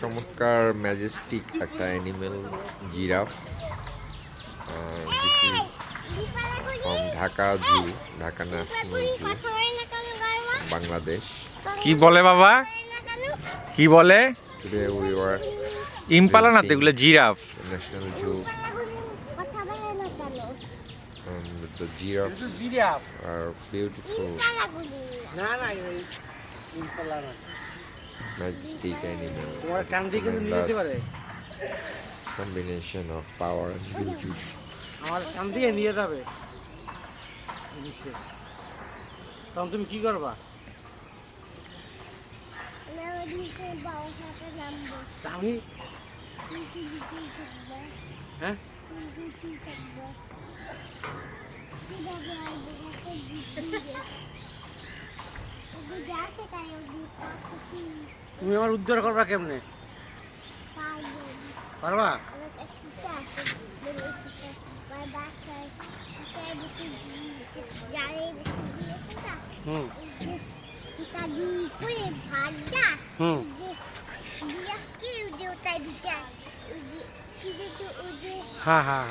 চমৎকার ম্যাজেস্টিক একটা animal giraffe. This is from Dhaka zoo, Dhaka national zoo, Bangladesh. কি বলে বাবা, কি বলে? Today we were ইম্পালা না তো, এগুলো giraffe. the National Zoo. The giraffes are beautiful, majestic animal. Combination of power and beauty. তুমি কি করবা? আমি হ্যাঁ তুমি আমার উদ্ধার করবা কেমনে? পারবা? হুম হ্যাঁ হ্যাঁ হ্যাঁ